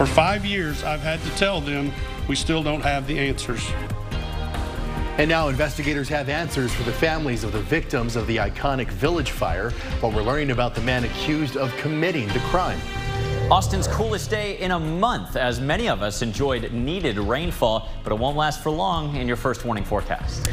For 5 years, I've had to tell them we still don't have the answers. And now investigators have answers for the families of the victims of the iconic Village fire, while we're learning about the man accused of committing the crime. Austin's coolest day in a month, as many of us enjoyed needed rainfall, but it won't last for long in your first warning forecast.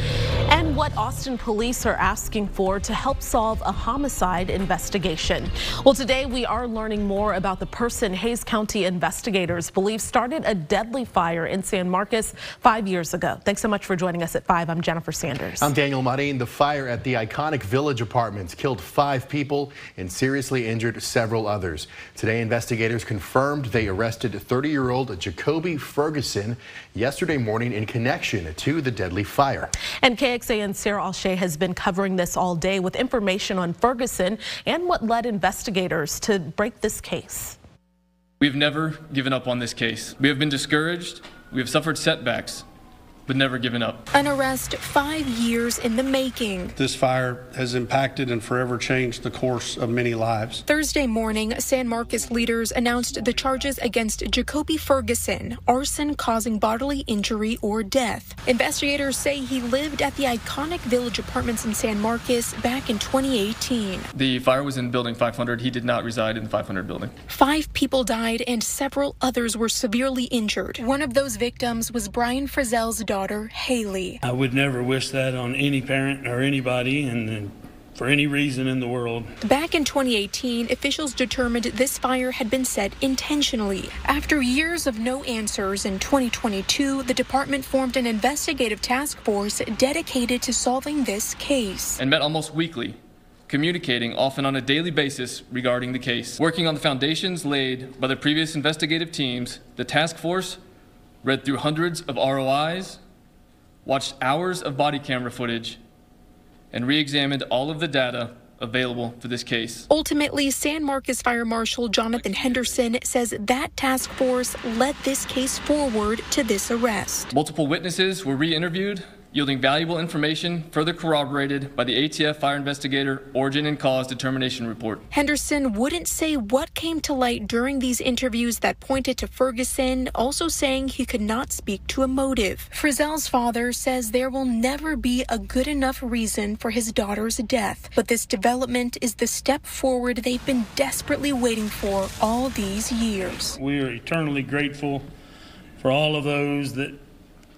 And what Austin police are asking for to help solve a homicide investigation. Well, today we are learning more about the person Hays County investigators believe started a deadly fire in San Marcos 5 years ago. Thanks so much for joining us at 5. I'm Jennifer Sanders. I'm Daniel Marin. The fire at the iconic Village apartments killed 5 people and seriously injured several others. Today, investigators confirmed they arrested 30-year-old Jacoby Ferguson yesterday morning in connection to the deadly fire. And KXAN's Sarah Alshay has been covering this all day with information on Ferguson and what led investigators to break this case. We've never given up on this case. We have been discouraged. We have suffered setbacks, but never given up. An arrest 5 years in the making. This fire has impacted and forever changed the course of many lives. Thursday morning, San Marcos leaders announced the charges against Jacoby Ferguson, arson causing bodily injury or death. Investigators say he lived at the iconic Village apartments in San Marcos back in 2018. The fire was in building 500. He did not reside in the 500 building. 5 people died and several others were severely injured. One of those victims was Brian Frizzell's daughter, Haley. I would never wish that on any parent or anybody, and for any reason in the world. Back in 2018, officials determined this fire had been set intentionally. After years of no answers in 2022, the department formed an investigative task force dedicated to solving this case. And met almost weekly, communicating often on a daily basis regarding the case. Working on the foundations laid by the previous investigative teams, the task force read through hundreds of ROIs, watched hours of body camera footage, and re-examined all of the data available for this case. Ultimately, San Marcos Fire Marshal Jonathan Henderson says that task force led this case forward to this arrest. Multiple witnesses were re-interviewed, yielding valuable information further corroborated by the ATF fire investigator origin and cause determination report. Henderson wouldn't say what came to light during these interviews that pointed to Ferguson, also saying he could not speak to a motive. Frizzell's father says there will never be a good enough reason for his daughter's death, but this development is the step forward they've been desperately waiting for all these years. We are eternally grateful for all of those that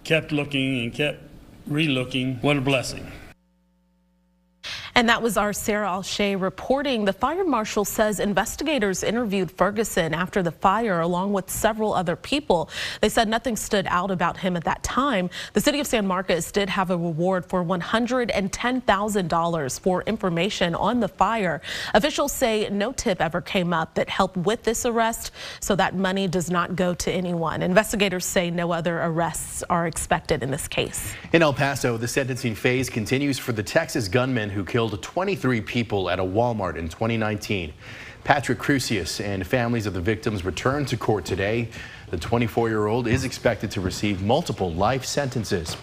kept looking and kept re-looking. What a blessing. And that was our Sarah Alshay reporting. The fire marshal says investigators interviewed Ferguson after the fire along with several other people. They said nothing stood out about him at that time. The city of San Marcos did have a reward for $110,000 for information on the fire. Officials say no tip ever came up that helped with this arrest, so that money does not go to anyone. Investigators say no other arrests are expected in this case. In El Paso, the sentencing phase continues for the Texas gunman who killed 23 people at a Walmart in 2019. Patrick Crucius and families of the victims returned to court today. The 24-year-old is expected to receive multiple life sentences.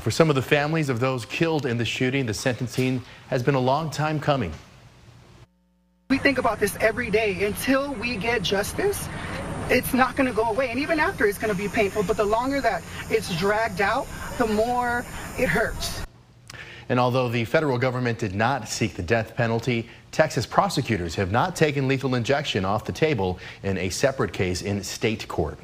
For some of the families of those killed in the shooting, the sentencing has been a long time coming. We think about this every day. Until we get justice, it's not going to go away. And even after, it's going to be painful. But the longer that it's dragged out, the more it hurts. And although the federal government did not seek the death penalty, Texas prosecutors have not taken lethal injection off the table in a separate case in state court.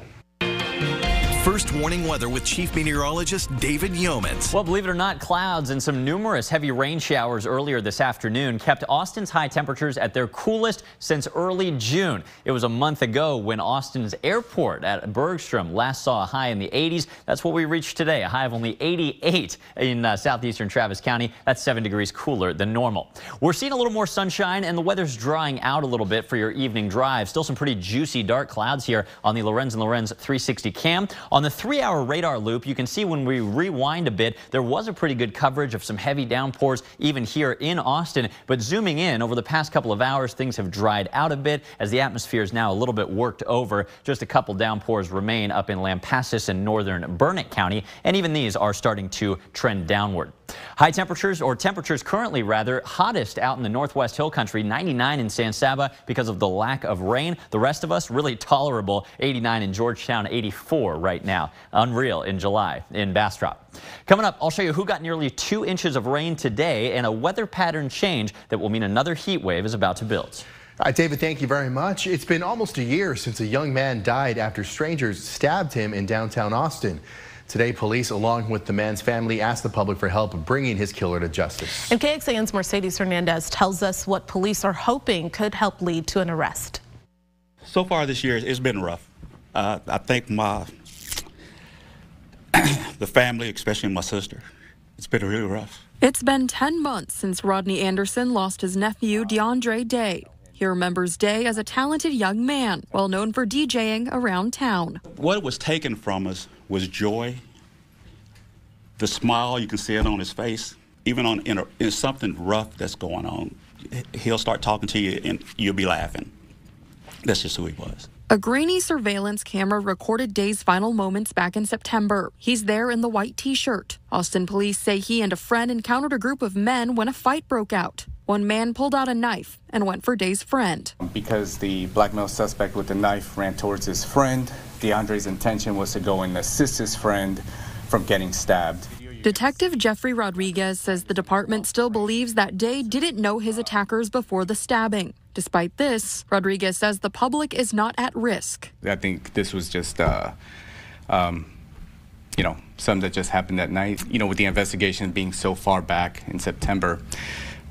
First warning weather with Chief Meteorologist David Yeomans. Well, believe it or not, clouds and some numerous heavy rain showers earlier this afternoon kept Austin's high temperatures at their coolest since early June. It was a month ago when Austin's airport at Bergstrom last saw a high in the 80s. That's what we reached today, a high of only 88 in southeastern Travis County. That's 7 degrees cooler than normal. We're seeing a little more sunshine and the weather's drying out a little bit for your evening drive. Still some pretty juicy dark clouds here on the Lorenz & Lorenz 360 cam. On the 3-hour radar loop, you can see when we rewind a bit, there was a pretty good coverage of some heavy downpours even here in Austin. But zooming in, over the past couple of hours, things have dried out a bit as the atmosphere is now a little bit worked over. Just a couple downpours remain up in Lampasas and northern Burnett County, and even these are starting to trend downward. High temperatures, or temperatures currently rather, hottest out in the Northwest Hill Country, 99 in San Saba because of the lack of rain. The rest of us really tolerable, 89 in Georgetown, 84 right now. Unreal in July in Bastrop. Coming up, I'll show you who got nearly 2 inches of rain today and a weather pattern change that will mean another heat wave is about to build. All right, David, thank you very much. It's been almost a year since a young man died after strangers stabbed him in downtown Austin. Today, police, along with the man's family, asked the public for help bringing his killer to justice. And KXAN's Mercedes Hernandez tells us what police are hoping could help lead to an arrest. So far this year, it's been rough. I think the family, especially my sister, it's been really rough. It's been 10 months since Rodney Anderson lost his nephew, DeAndre Day. He remembers Day as a talented young man, well known for DJing around town. What was taken from us was joy. The smile, you can see it on his face. Even in something rough that's going on, he'll start talking to you and you'll be laughing. That's just who he was. A grainy surveillance camera recorded Day's final moments back in September. He's there in the white T-shirt. Austin police say he and a friend encountered a group of men when a fight broke out. One man pulled out a knife and went for Day's friend. Because the black male suspect with the knife ran towards his friend, DeAndre's intention was to go and assist his friend from getting stabbed. Detective Jeffrey Rodriguez says the department still believes that Day didn't know his attackers before the stabbing. Despite this, Rodriguez says the public is not at risk. I think this was just, something that just happened that night. With the investigation being so far back in September,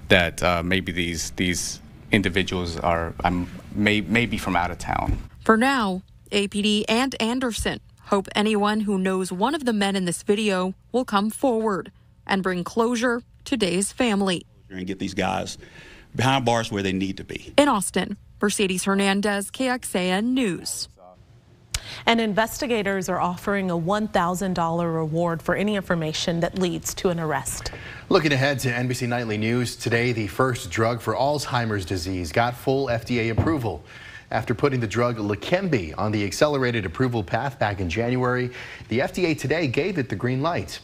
that maybe these individuals are maybe from out of town. For now, APD and Anderson hope anyone who knows one of the men in this video will come forward and bring closure to Day's family. And get these guys behind bars where they need to be. In Austin, Mercedes Hernandez, KXAN News. And investigators are offering a $1,000 reward for any information that leads to an arrest. Looking ahead to NBC Nightly News, today the first drug for Alzheimer's disease got full FDA approval. After putting the drug Leqembi on the accelerated approval path back in January, the FDA today gave it the green light.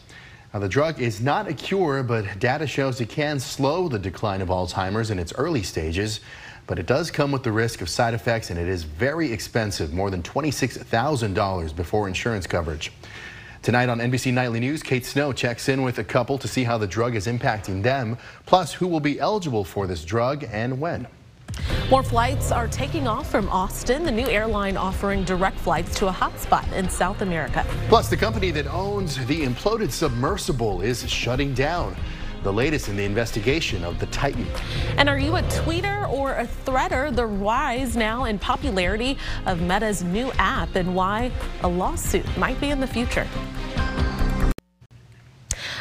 Now, the drug is not a cure, but data shows it can slow the decline of Alzheimer's in its early stages. But it does come with the risk of side effects, and it is very expensive, more than $26,000 before insurance coverage. Tonight on NBC Nightly News, Kate Snow checks in with a couple to see how the drug is impacting them, plus who will be eligible for this drug and when. More flights are taking off from Austin, the new airline offering direct flights to a hotspot in South America. Plus, the company that owns the imploded submersible is shutting down. The latest in the investigation of the Titan. And are you a tweeter or a threader? The rise now in popularity of Meta's new app and why a lawsuit might be in the future.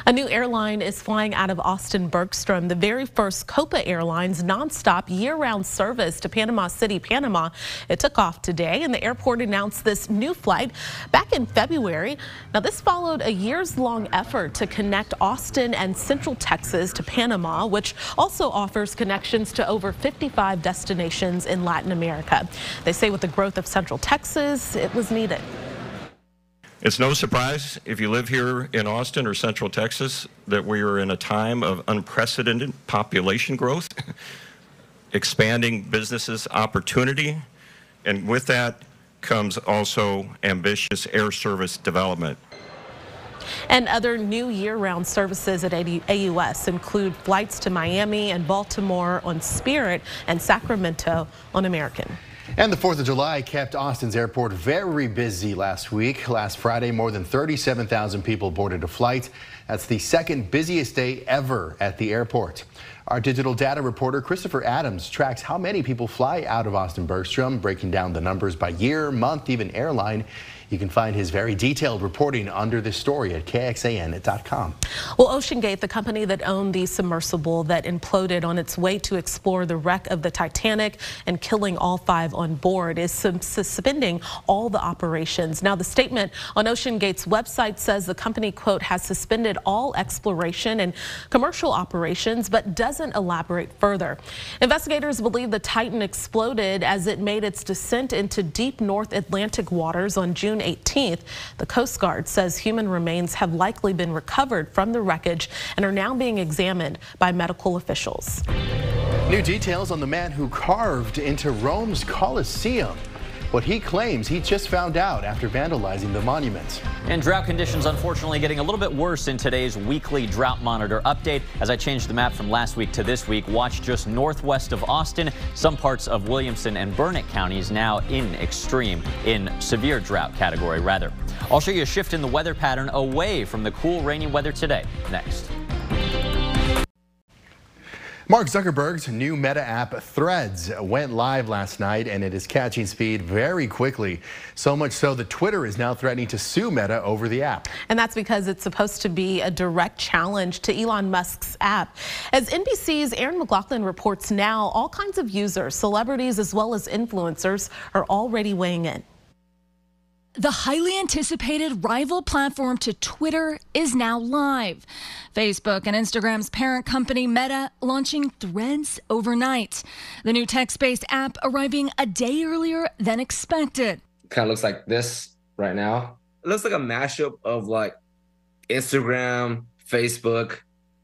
A new airline is flying out of Austin Bergstrom, the very first Copa Airlines nonstop year-round service to Panama City, Panama. It took off today, and the airport announced this new flight back in February. Now, this followed a years-long effort to connect Austin and Central Texas to Panama, which also offers connections to over 55 destinations in Latin America. They say with the growth of Central Texas, it was needed. It's no surprise if you live here in Austin or Central Texas that we are in a time of unprecedented population growth, expanding businesses opportunity, and with that comes also ambitious air service development. And other new year-round services at AUS include flights to Miami and Baltimore on Spirit and Sacramento on American. And the 4th of July kept Austin's airport very busy last week. Last Friday, more than 37,000 people boarded a flight. That's the second busiest day ever at the airport. Our digital data reporter Christopher Adams tracks how many people fly out of Austin-Bergstrom, breaking down the numbers by year, month, even airline. You can find his very detailed reporting under this story at KXAN.com. Well, OceanGate, the company that owned the submersible that imploded on its way to explore the wreck of the Titanic and killing all 5 on board, is suspending all the operations. Now, the statement on OceanGate's website says the company, quote, has suspended all exploration and commercial operations, but doesn't elaborate further. Investigators believe the Titan exploded as it made its descent into deep North Atlantic waters on June 18th. The Coast Guard says human remains have likely been recovered from the wreckage and are now being examined by medical officials. New details on the man who carved into Rome's Colosseum. What he claims he just found out after vandalizing the monument. And drought conditions, unfortunately, getting a little bit worse in today's weekly drought monitor update. As I changed the map from last week to this week, watch just northwest of Austin. Some parts of Williamson and Burnett counties now in severe drought category, rather. I'll show you a shift in the weather pattern away from the cool, rainy weather today. Next. Mark Zuckerberg's new Meta app Threads went live last night, and it is catching speed very quickly. So much so that Twitter is now threatening to sue Meta over the app. And that's because it's supposed to be a direct challenge to Elon Musk's app. As NBC's Aaron McLaughlin reports now, all kinds of users, celebrities as well as influencers are already weighing in. The highly anticipated rival platform to Twitter is now live. Facebook and Instagram's parent company Meta launching Threads overnight. The new text-based app arriving a day earlier than expected. Kind of looks like this right now. It looks like a mashup of like Instagram, Facebook,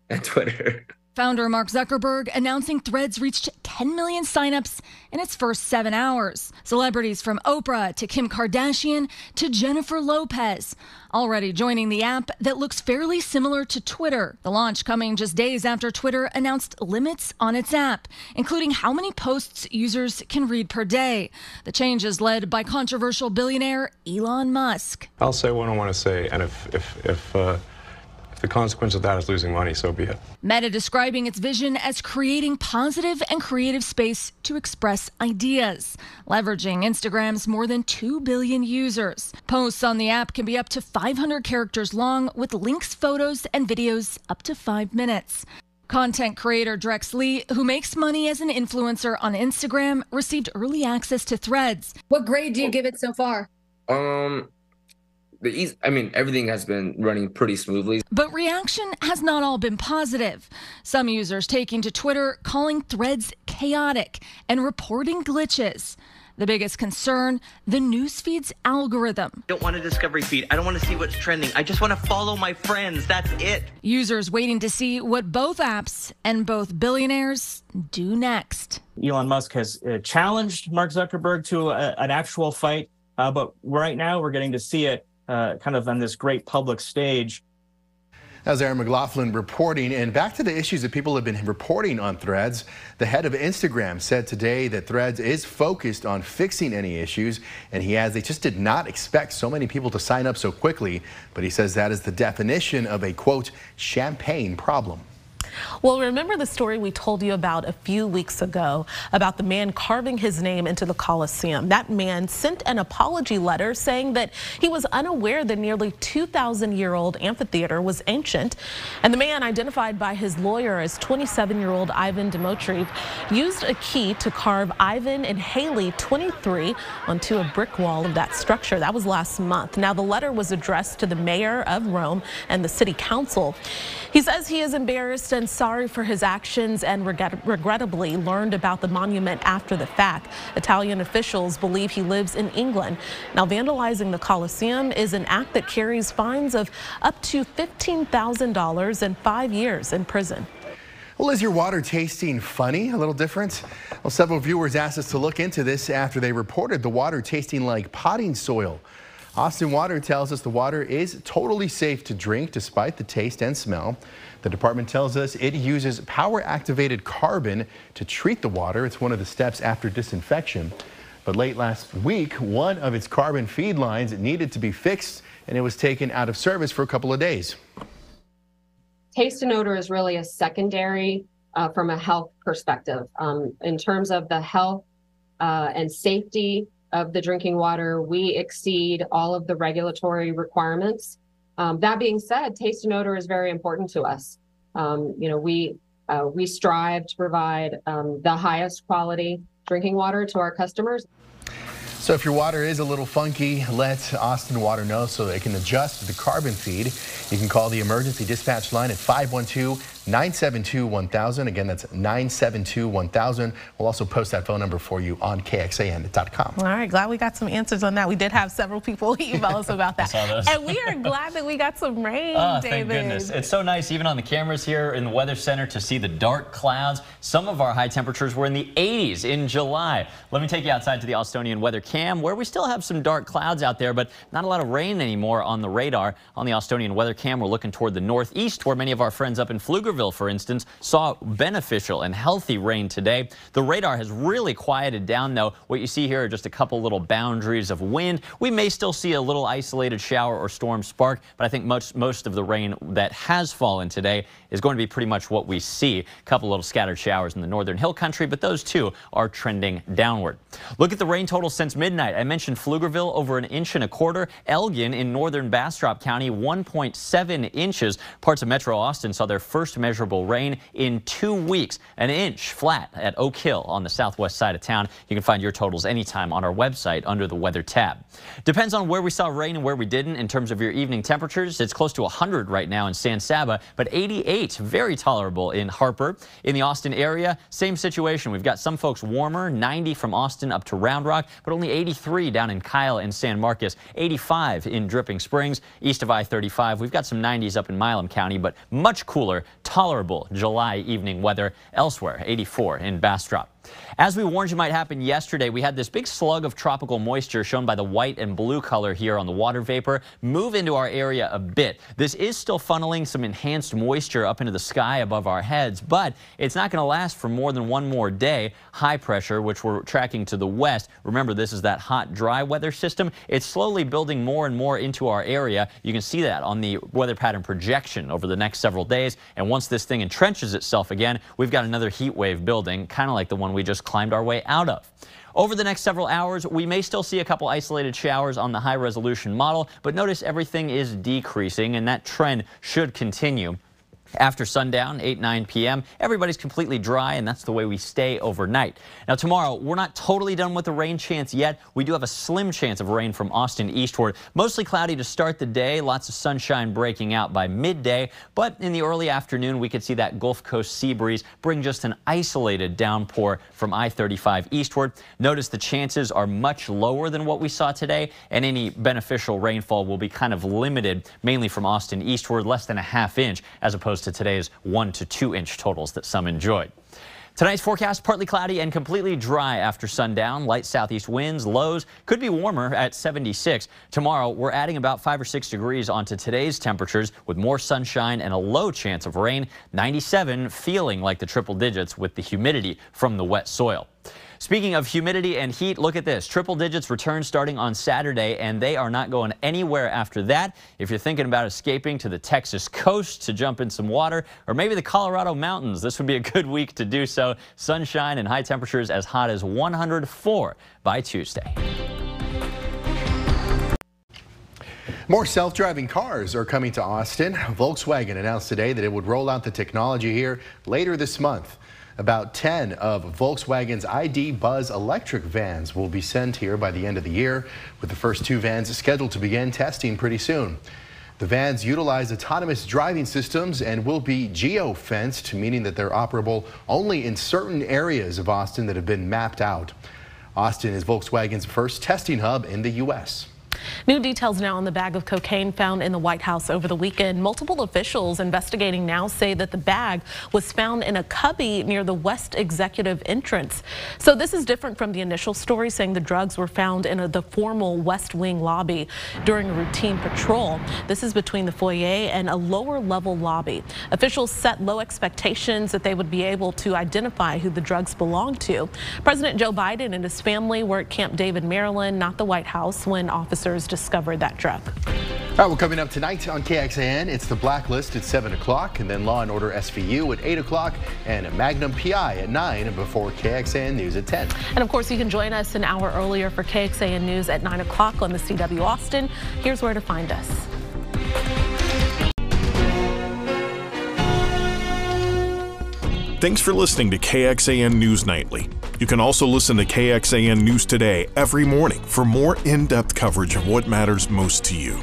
and Twitter. Founder Mark Zuckerberg announcing Threads reached 10 million signups in its first 7 hours. Celebrities from Oprah to Kim Kardashian to Jennifer Lopez already joining the app that looks fairly similar to Twitter. The launch coming just days after Twitter announced limits on its app, including how many posts users can read per day. The change is led by controversial billionaire Elon Musk. I'll say what I want to say, and if the consequence of that is losing money, so be it. Meta describing its vision as creating positive and creative space to express ideas, leveraging Instagram's more than 2 billion users. Posts on the app can be up to 500 characters long with links, photos, and videos up to 5 minutes. Content creator Drex Lee, who makes money as an influencer on Instagram, received early access to Threads. What grade do you give it so far? Everything has been running pretty smoothly. But reaction has not all been positive. Some users taking to Twitter calling Threads chaotic and reporting glitches. The biggest concern, the newsfeed's algorithm. I don't want a discovery feed. I don't want to see what's trending. I just want to follow my friends. That's it. Users waiting to see what both apps and both billionaires do next. Elon Musk has challenged Mark Zuckerberg to an actual fight, but right now we're getting to see it kind of on this great public stage. That was Aaron McLaughlin reporting. And back to the issues that people have been reporting on Threads. The head of Instagram said today that Threads is focused on fixing any issues, and they just did not expect so many people to sign up so quickly. But he says that is the definition of a, quote, champagne problem. Well, remember the story we told you about a few weeks ago about the man carving his name into the Colosseum? That man sent an apology letter saying that he was unaware the nearly 2,000-year-old amphitheater was ancient. And the man, identified by his lawyer as 27-year-old Ivan Dmitriev, used a key to carve Ivan and Haley 23 onto a brick wall of that structure. That was last month. Now, the letter was addressed to the mayor of Rome and the city council. He says he is embarrassed and sorry for his actions and regrettably learned about the monument after the fact. Italian officials believe he lives in England. Now, vandalizing the Colosseum is an act that carries fines of up to $15,000 and 5 years in prison. Well, is your water tasting funny? A little different? Well, several viewers asked us to look into this after they reported the water tasting like potting soil. Austin Water tells us the water is totally safe to drink despite the taste and smell. The department tells us it uses power-activated carbon to treat the water. It's one of the steps after disinfection. But late last week, one of its carbon feed lines needed to be fixed, and it was taken out of service for a couple of days. Taste and odor is really a secondary from a health perspective. In terms of the health and safety of the drinking water, we exceed all of the regulatory requirements. That being said, taste and odor is very important to us. We strive to provide the highest quality drinking water to our customers. So if your water is a little funky, let Austin Water know so they can adjust the carbon feed. You can call the emergency dispatch line at 512-972-1000. Again, that's 972-1000. We'll also post that phone number for you on KXAN.com. All right, glad we got some answers on that. We did have several people email us about that. And we are glad that we got some rain, oh, David. Thank goodness. It's so nice, even on the cameras here in the Weather Center, to see the dark clouds. Some of our high temperatures were in the 80s in July. Let me take you outside to the Austonian weather cam, where we still have some dark clouds out there, but not a lot of rain anymore on the radar. On the Austonian weather cam, we're looking toward the northeast, where many of our friends up in Pflugerville, for instance, saw beneficial and healthy rain today. The radar has really quieted down, though. What you see here are just a couple little boundaries of wind. We may still see a little isolated shower or storm spark, but I think most of the rain that has fallen today is going to be pretty much what we see. A couple little scattered showers in the northern hill country, but those too are trending downward. Look at the rain total since midnight. I mentioned Pflugerville over 1.25 inches. Elgin in northern Bastrop County, 1.7 inches. Parts of Metro Austin saw their first measurable rain in 2 weeks. 1 inch flat at Oak Hill on the southwest side of town. You can find your totals anytime on our website under the weather tab. Depends on where we saw rain and where we didn't in terms of your evening temperatures. It's close to 100 right now in San Saba, but 88, very tolerable in Harper. In the Austin area, same situation. We've got some folks warmer, 90 from Austin up to Round Rock, but only 83 down in Kyle and San Marcos, 85 in Dripping Springs. East of I-35, we've got some 90s up in Milam County, but much cooler, tolerable July evening weather elsewhere, 84 in Bastrop. As we warned you might happen yesterday, we had this big slug of tropical moisture shown by the white and blue color here on the water vapor move into our area a bit. This is still funneling some enhanced moisture up into the sky above our heads, but it's not going to last for more than one more day. High pressure, which we're tracking to the west. Remember, this is that hot, dry weather system. It's slowly building more and more into our area. You can see that on the weather pattern projection over the next several days. And once this thing entrenches itself again, we've got another heat wave building, kind of like the one we just climbed our way out of. Over the next several hours, we may still see a couple isolated showers on the high-resolution model, but notice everything is decreasing, and that trend should continue. After sundown, 8-9 p.m., everybody's completely dry, and that's the way we stay overnight. Now, tomorrow, we're not totally done with the rain chance yet. We do have a slim chance of rain from Austin eastward. Mostly cloudy to start the day, lots of sunshine breaking out by midday, but in the early afternoon, we could see that Gulf Coast sea breeze bring just an isolated downpour from I-35 eastward. Notice the chances are much lower than what we saw today, and any beneficial rainfall will be kind of limited, mainly from Austin eastward, less than ½ inch, as opposed to today's 1 to 2 inch totals that some enjoyed. Tonight's forecast, partly cloudy and completely dry after sundown. Light southeast winds, lows could be warmer at 76. Tomorrow, we're adding about 5 or 6 degrees onto today's temperatures with more sunshine and a low chance of rain. 97 feeling like the triple digits with the humidity from the wet soil. Speaking of humidity and heat, look at this. Triple digits return starting on Saturday, and they are not going anywhere after that. If you're thinking about escaping to the Texas coast to jump in some water, or maybe the Colorado mountains, this would be a good week to do so. Sunshine and high temperatures as hot as 104 by Tuesday. More self-driving cars are coming to Austin. Volkswagen announced today that it would roll out the technology here later this month. About 10 of Volkswagen's ID Buzz electric vans will be sent here by the end of the year, with the first 2 vans scheduled to begin testing pretty soon. The vans utilize autonomous driving systems and will be geo-fenced, meaning that they're operable only in certain areas of Austin that have been mapped out. Austin is Volkswagen's first testing hub in the U.S. New details now on the bag of cocaine found in the White House over the weekend. Multiple officials investigating now say that the bag was found in a cubby near the West Executive entrance. So this is different from the initial story saying the drugs were found in the formal West Wing lobby during a routine patrol. This is between the foyer and a lower level lobby. Officials set low expectations that they would be able to identify who the drugs belonged to. President Joe Biden and his family were at Camp David, Maryland, not the White House, when officers discovered that drug. All right, well, coming up tonight on KXAN, it's The Blacklist at 7 o'clock, and then Law & Order SVU at 8 o'clock, and Magnum PI at 9 before KXAN News at 10. And of course, you can join us an hour earlier for KXAN News at 9 o'clock on the CW Austin. Here's where to find us. Thanks for listening to KXAN News Nightly. You can also listen to KXAN News Today every morning for more in-depth coverage of what matters most to you.